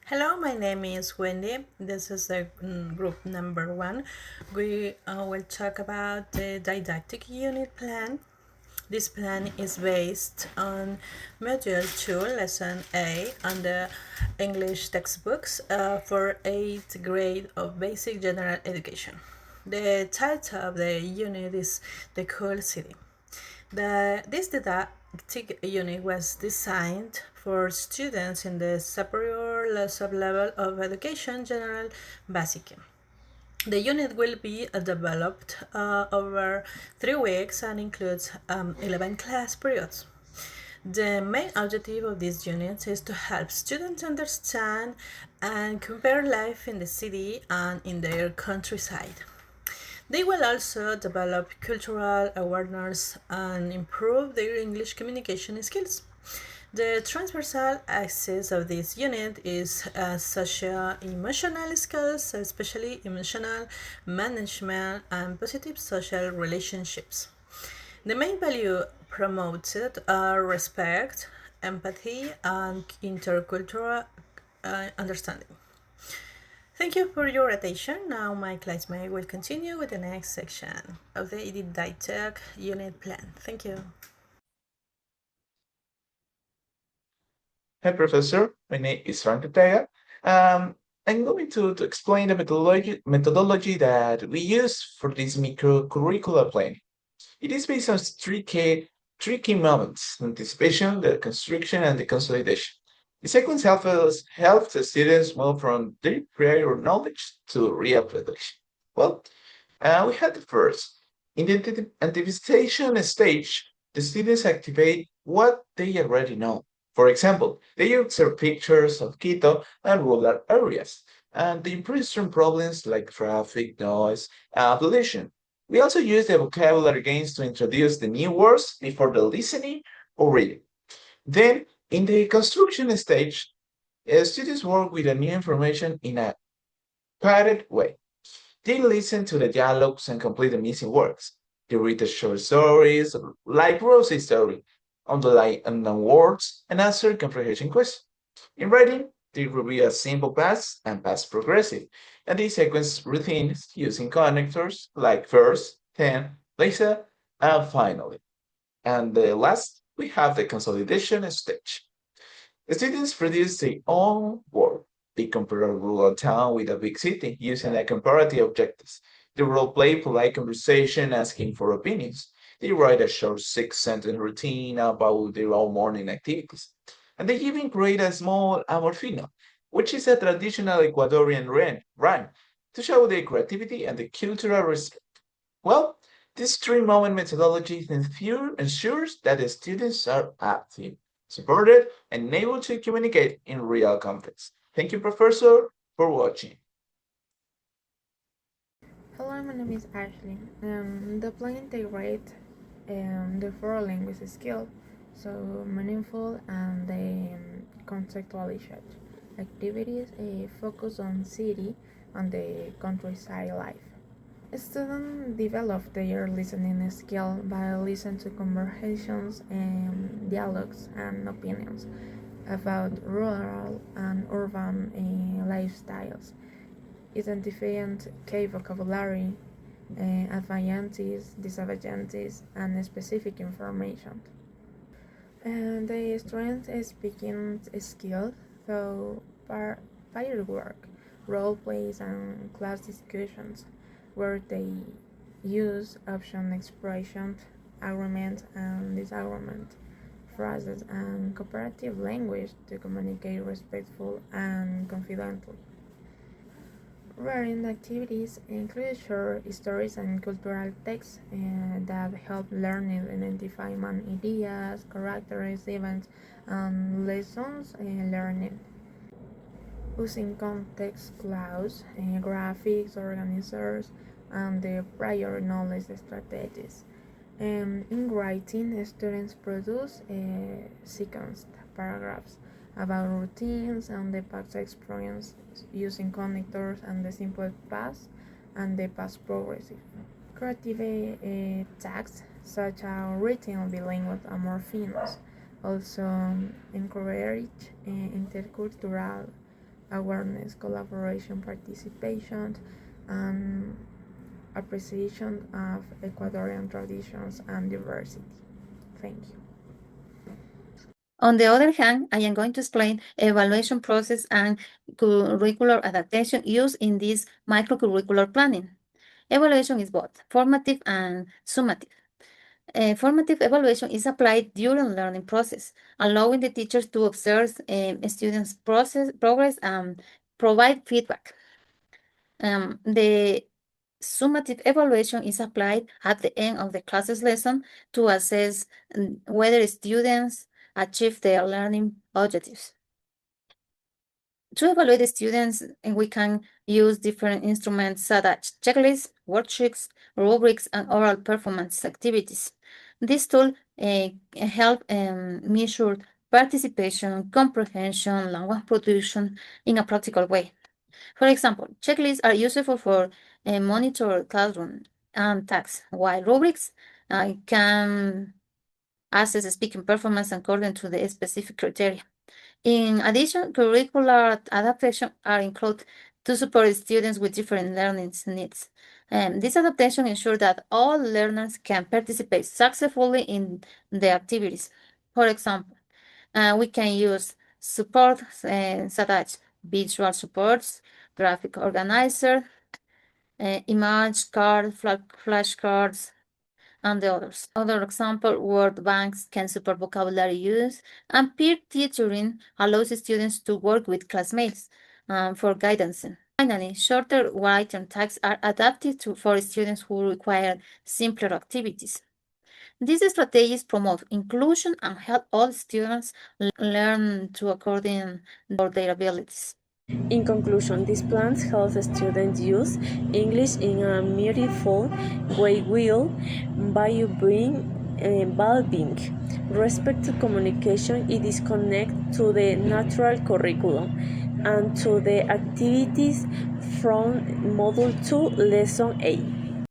Hello, my name is Wendy. This is the group number one. We will talk about the didactic unit plan. This plan is based on Module 2, Lesson A, on the English textbooks for 8th grade of Basic General Education. The title of the unit is The Cool City. This didactic unit was designed for students in the superior sub-level of education, general basic. The unit will be developed over 3 weeks and includes 11 class periods. The main objective of this unit is to help students understand and compare life in the city and in their countryside. They will also develop cultural awareness and improve their English communication skills. The transversal axis of this unit is social emotional skills, especially emotional management and positive social relationships. The main value promoted are respect, empathy, and intercultural understanding. Thank you for your attention. Now my classmate will continue with the next section of the didactic unit plan. Thank you. Hi, Professor. My name is Frank Ortega. I'm going to explain the methodology that we use for this micro-curricular plan. It is based on three key moments: anticipation, the construction, and the consolidation. The sequence helps the students move from their prior knowledge to real application. Well, we had the first. In the anticipation stage, the students activate what they already know. For example, they observe pictures of Quito and rural areas, and they brainstorm problems like traffic, noise, and pollution. We also use the vocabulary games to introduce the new words before the listening or reading. Then, in the construction stage, students work with the new information in a padded way. They listen to the dialogues and complete the missing words. They read the short stories, like Rosie's story, underline unknown words, and answer comprehension questions. In writing, they review a simple past and past progressive, and they sequence routines using connectors like first, then, later, and finally. And the last, we have the consolidation stage. Students produce their own work. They compare a rural town with a big city using a comparative objectives. They role play polite conversation, asking for opinions. They write a short 6 sentence routine about their own morning activities. And they even create a small amorfino, which is a traditional Ecuadorian rhyme, to show their creativity and the cultural respect. Well, this three-moment methodology ensures that the students are active, supported, and able to communicate in real context. Thank you, Professor, for watching. Hello, my name is Ashley. The plan integrate the four language skill, so meaningful and the contextualized activities focus on city and the countryside life. Students develop their listening skill by listening to conversations and dialogues and opinions about rural and urban lifestyles, identifying key vocabulary, advantages, disadvantages, and specific information. And the strength is speaking skill through fire work, role plays, and class discussions, where they use option expression, agreement, and disagreement phrases and cooperative language to communicate respectful and confidently. Learning activities include short stories and cultural texts that help learners identify main ideas, characters, events, and lessons learning. Using context clues, graphics, organizers, and the prior knowledge strategies. In writing, students produce sequenced paragraphs about routines and the past experience using connectors and the simple past and the past progressive. Creative tasks such as written bilingual amorphisms also encourage intercultural awareness, collaboration, participation, and appreciation of Ecuadorian traditions and diversity. Thank you. On the other hand, I am going to explain evaluation process and curricular adaptation used in this microcurricular planning. Evaluation is both formative and summative. Formative evaluation is applied during learning process, allowing the teachers to observe students' progress and provide feedback. The summative evaluation is applied at the end of the classes lesson to assess whether students achieve their learning objectives. To evaluate the students, we can use different instruments such as checklists, worksheets, rubrics, and oral performance activities. This tool help measure participation, comprehension, language production in a practical way. For example, checklists are useful for monitor classroom and tasks, while rubrics can assess speaking performance according to the specific criteria. In addition, curricular adaptation are included to support students with different learning needs. This adaptation ensures that all learners can participate successfully in the activities. For example, we can use support such as visual supports, graphic organizer, image card, flashcards, and the others. Other example, word banks can support vocabulary use, and peer tutoring allows students to work with classmates for guidance. Finally, shorter written tasks are adapted for students who require simpler activities. These strategies promote inclusion and help all students learn to according to their abilities. In conclusion, these plans help students use English in a meaningful way while valuing respect to communication. It is connected to the natural curriculum and to the activities from Module 2, Lesson 8.